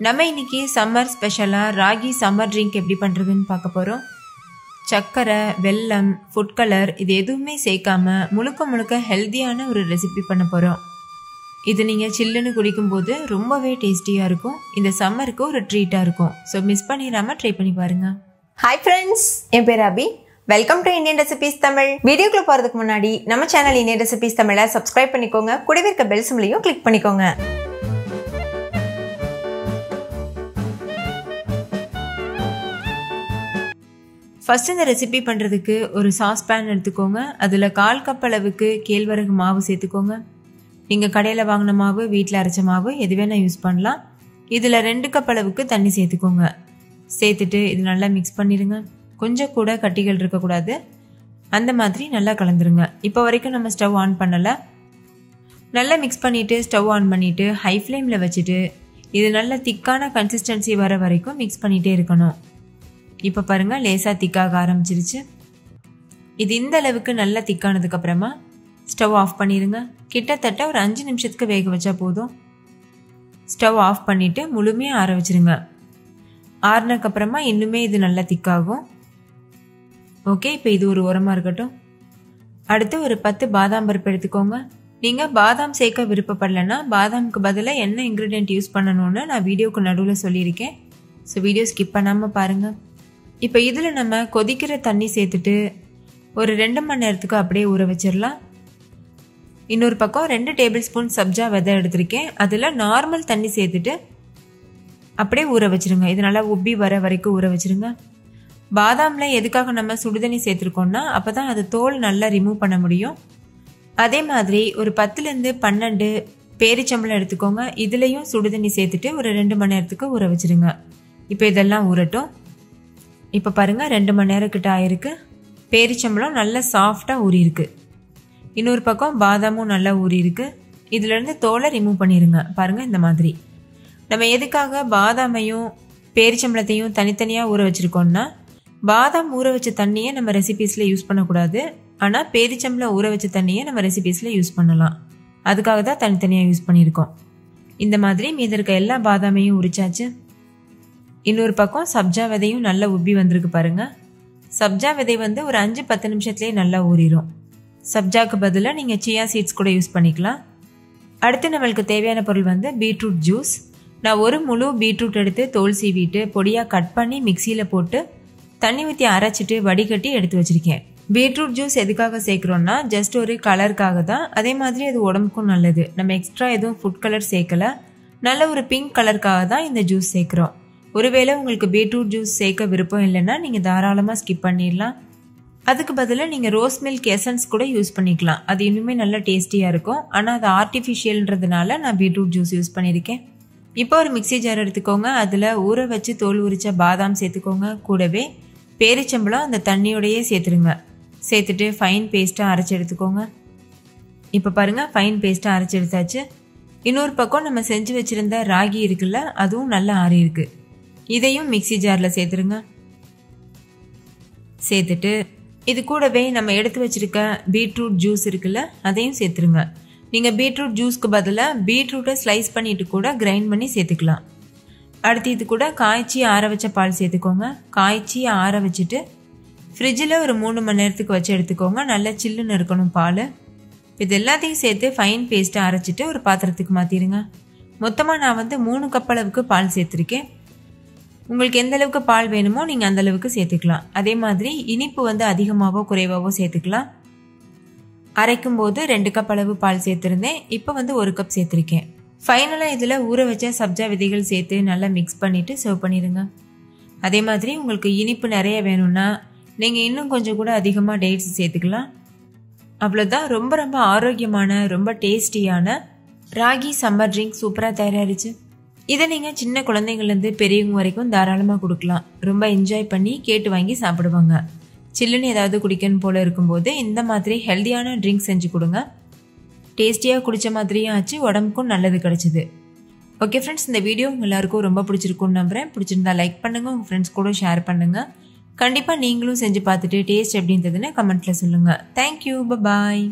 நம்ம இன்னைக்கு சம்மர் ஸ்பெஷலாக ராகி சம்மர் ட்ரிங்க் எப்படி பண்ணுறதுன்னு பார்க்க போகிறோம். சர்க்கரை, வெல்லம், ஃபுட் கலர் இது எதுவுமே சேர்க்காம முழுக்க ஹெல்த்தியான ஒரு ரெசிபி பண்ண போகிறோம். இது நீங்கள் சில்லுன்னு குடிக்கும்போது ரொம்பவே டேஸ்டியாக இருக்கும். இந்த சம்மருக்கு ஒரு ட்ரீட்டாக இருக்கும். ஸோ மிஸ் பண்ணிடாமல் ட்ரை பண்ணி பாருங்கள். ஹாய் ஃப்ரெண்ட்ஸ், என் பேர் Abhi. Welcome to Indian recipes Tamil. வீடியோக்குள்ள போகிறதுக்கு முன்னாடி நம்ம சேனல் இந்தியன் ரெசிபீஸ் தமிழை சப்ஸ்கிரைப் பண்ணிக்கோங்க. கூடவே இருக்க பெல் சிம்பலையும் கிளிக் பண்ணிக்கோங்க. ஃபஸ்ட் இந்த ரெசிபி பண்ணுறதுக்கு ஒரு சாஸ் பேன் எடுத்துக்கோங்க. அதில் 1/4 கப் அளவுக்கு கேழ்வரகு மாவு சேர்த்துக்கோங்க. நீங்கள் கடையில் வாங்கின மாவு, வீட்டில் அரைச்ச மாவு எது வேணால் யூஸ் பண்ணலாம். இதில் 2 கப் அளவுக்கு தண்ணி சேர்த்துக்கோங்க. சேர்த்துட்டு இது நல்லா மிக்ஸ் பண்ணிடுங்க. கொஞ்சம் கூட கட்டிகள் இருக்கக்கூடாது. அந்த மாதிரி நல்லா கலந்துருங்க. இப்போ வரைக்கும் நம்ம ஸ்டவ் ஆன் பண்ணலை. நல்லா மிக்ஸ் பண்ணிவிட்டு ஸ்டவ் ஆன் பண்ணிவிட்டு ஹை ஃப்ளேமில் வச்சுட்டு இது நல்லா திக்கான கன்சிஸ்டன்சி வர வரைக்கும் மிக்ஸ் பண்ணிகிட்டே இருக்கணும். இப்போ பாருங்கள், லேசாக திக்காக ஆரம்பிச்சிருச்சு. இது இந்த அளவுக்கு நல்லா திக்கானதுக்கப்புறமா ஸ்டவ் ஆஃப் பண்ணிடுங்க. கிட்டத்தட்ட ஒரு 5 நிமிஷத்துக்கு வேக வச்சா போதும். ஸ்டவ் ஆஃப் பண்ணிவிட்டு முழுமையாக ஆற வச்சுருங்க. ஆறினதுக்கப்புறமா இன்னுமே இது நல்லா திக்காகும். ஓகே, இப்போ இது ஒரு ஓரமாக இருக்கட்டும். அடுத்து ஒரு 10 பாதாம் பருப்பு எடுத்துக்கோங்க. நீங்கள் பாதாம் சேர்க்க விருப்பப்படலைன்னா பாதாமுக்கு பதிலாக என்ன இன்க்ரீடியன்ட் யூஸ் பண்ணணும்னு நான் வீடியோக்கு நடுவில் சொல்லியிருக்கேன். ஸோ வீடியோ ஸ்கிப் பண்ணாமல் பாருங்கள். இப்போ இதில் நம்ம கொதிக்கிற தண்ணி சேர்த்துட்டு ஒரு 2 மணி நேரத்துக்கு அப்படியே ஊற வச்சிடலாம். இன்னொரு பக்கம் 2 டேபிள் ஸ்பூன் சப்ஜா விதை எடுத்திருக்கேன். அதில் நார்மல் தண்ணி சேர்த்துட்டு அப்படியே ஊற வச்சுருங்க. இது நல்லா உப்பி வர வரைக்கும் ஊற வச்சுருங்க. பாதாமில் எதுக்காக நம்ம சுடுதண்ணி சேர்த்துருக்கோம்னா அப்போ தான் அது தோல் நல்லா ரிமூவ் பண்ண முடியும். அதே மாதிரி ஒரு 10லேருந்து 12 பேரிச்சம்பளம் எடுத்துக்கோங்க. இதுலேயும் சுடுதண்ணி சேர்த்துட்டு ஒரு 2 மணி நேரத்துக்கு ஊற வச்சுருங்க. இப்போ இதெல்லாம் ஊறட்டும். இப்போ பாருங்கள், 2 மணி நேரம் கிட்ட ஆயிருக்கு. பேரிச்சம்பளம் நல்லா சாஃப்டாக ஊறியிருக்கு. இன்னொரு பக்கம் பாதாமும் நல்லா ஊறியிருக்கு. இதுலேருந்து தோலை ரிமூவ் பண்ணிடுங்க. பாருங்கள், இந்த மாதிரி. நம்ம எதுக்காக பாதாமையும் பேரிச்சம்பளத்தையும் தனித்தனியாக ஊற வச்சுருக்கோம்னா, பாதாம் ஊற வச்ச தண்ணியை நம்ம ரெசிபீஸில் யூஸ் பண்ணக்கூடாது. ஆனால் பேரிச்சம்பளம் ஊற வச்ச தண்ணியை நம்ம ரெசிபீஸில் யூஸ் பண்ணலாம். அதுக்காக தான் தனித்தனியாக யூஸ் பண்ணியிருக்கோம். இந்த மாதிரி மீதி இருக்க எல்லா பாதாமையும் உரிச்சாச்சு. இன்னொரு பக்கம் சப்ஜா விதையும் நல்லா உப்பி வந்திருக்கு பாருங்கள். சப்ஜா விதை ஒரு 5-10 நிமிஷத்துலேயே நல்லா ஊறிடும். சப்ஜாக்கு பதிலாக நீங்கள் சியா சீட்ஸ் கூட யூஸ் பண்ணிக்கலாம். அடுத்து நம்மளுக்கு தேவையான பொருள் பீட்ரூட் ஜூஸ். நான் ஒரு முழு பீட்ரூட் எடுத்து தோல் சீவிட்டு பொடியாக கட் பண்ணி மிக்சியில் போட்டு தண்ணி ஊற்றி அரைச்சிட்டு வடிகட்டி எடுத்து வச்சுருக்கேன். பீட்ரூட் ஜூஸ் எதுக்காக சேர்க்குறோன்னா ஜஸ்ட் ஒரு கலருக்காக தான். அதே மாதிரி அது உடம்புக்கும் நல்லது. நம்ம எக்ஸ்ட்ரா எதுவும் ஃபுட் கலர் சேர்க்கலை. நல்ல ஒரு பிங்க் கலருக்காக தான் இந்த ஜூஸ் சேர்க்குறோம். ஒருவேளை உங்களுக்கு பீட்ரூட் ஜூஸ் சேர்க்க விருப்பம் இல்லைன்னா நீங்கள் தாராளமாக ஸ்கிப் பண்ணிடலாம். அதுக்கு பதிலாக நீங்கள் ரோஸ் மில்க் எசன்ஸ் கூட யூஸ் பண்ணிக்கலாம். அது இன்னுமே நல்லா டேஸ்டியாக இருக்கும். ஆனால் அது ஆர்டிஃபிஷியல்ன்றதுனால நான் பீட்ரூட் ஜூஸ் யூஸ் பண்ணியிருக்கேன். இப்போ ஒரு மிக்சி ஜார் எடுத்துக்கோங்க. அதில் ஊற வச்சு தோல் உரிச்ச பாதாம் சேர்த்துக்கோங்க. கூடவே பேரிச்சம்பளம் அந்த தண்ணியோடையே சேர்த்துருங்க. சேர்த்துட்டு ஃபைன் பேஸ்ட்டாக அரைச்சி எடுத்துக்கோங்க. இப்போ பாருங்கள், ஃபைன் பேஸ்ட்டாக அரைச்சி எடுத்தாச்சு. இன்னொரு பக்கம் நம்ம செஞ்சு வச்சுருந்த ராகி இருக்குல்ல, அதுவும் நல்லா ஆறி இருக்கு. இதையும் மிக்சி ஜாரில் சேர்த்துருங்க. சேர்த்துட்டு இது கூடவே நம்ம எடுத்து வச்சிருக்க பீட்ரூட் ஜூஸ் இருக்குல்ல, அதையும் சேர்த்துருங்க. நீங்கள் பீட்ரூட் ஜூஸ்க்கு பதிலாக பீட்ரூட்டை ஸ்லைஸ் பண்ணிட்டு கூட கிரைண்ட் பண்ணி சேர்த்துக்கலாம். அடுத்து இது கூட காய்ச்சி ஆற வச்ச பால் சேர்த்துக்கோங்க. காய்ச்சி ஆற வச்சுட்டு ஃப்ரிட்ஜில் ஒரு 3 மணி நேரத்துக்கு வச்சு எடுத்துக்கோங்க. நல்லா சில்லுன்னு இருக்கணும் பால். இது எல்லாத்தையும் சேர்த்து ஃபைன் பேஸ்ட்டை அரைச்சிட்டு ஒரு பாத்திரத்துக்கு மாற்றிடுங்க. மொத்தமாக நான் 3 கப் அளவுக்கு பால் சேர்த்துருக்கேன். உங்களுக்கு எந்த அளவுக்கு பால் வேணுமோ நீங்கள் அந்த அளவுக்கு சேர்த்துக்கலாம். அதே மாதிரி இனிப்பு அதிகமாகவோ குறைவாகவோ சேர்த்துக்கலாம். அரைக்கும் போது 2 கப் அளவு பால் சேர்த்துருந்தேன். இப்போ 1 கப் சேர்த்துருக்கேன். ஃபைனலாக இதில் ஊற வச்ச சப்ஜா விதைகள் சேர்த்து நல்லா மிக்ஸ் பண்ணிவிட்டு சர்வ் பண்ணிடுங்க. அதே மாதிரி உங்களுக்கு இனிப்பு நிறைய வேணும்னா நீங்கள் இன்னும் கொஞ்சம் கூட அதிகமாக டேட்ஸ் சேர்த்துக்கலாம். அவ்வளோதான். ரொம்ப ஆரோக்கியமான, ரொம்ப டேஸ்டியான ராகி சம்மர் ட்ரிங்க் சூப்பராக தயாராகிடுச்சு. இதை நீங்கள் சின்ன குழந்தைங்கள்லேருந்து பெரியவங்க வரைக்கும் தாராளமாக கொடுக்கலாம். ரொம்ப என்ஜாய் பண்ணி கேட்டு வாங்கி சாப்பிடுவாங்க. சில்லுன்னு ஏதாவது குடிக்கணும் போல் இருக்கும்போது இந்த மாதிரி ஹெல்த்தியான ட்ரிங்க் செஞ்சு கொடுங்க. டேஸ்டியாக குடித்த மாதிரியும் ஆச்சு, உடம்புக்கும் நல்லது கிடச்சிது. ஓகே ஃப்ரெண்ட்ஸ், இந்த வீடியோ உங்கள் எல்லாருக்கும் ரொம்ப பிடிச்சிருக்குன்னு நம்புகிறேன். பிடிச்சிருந்தா லைக் பண்ணுங்கள், உங்கள் ஃப்ரெண்ட்ஸ் கூட ஷேர் பண்ணுங்கள். கண்டிப்பாக நீங்களும் செஞ்சு பார்த்துட்டு டேஸ்ட் எப்படி இருந்ததுன்னு கமெண்ட்டில் சொல்லுங்கள். தேங்க்யூ, பாய்.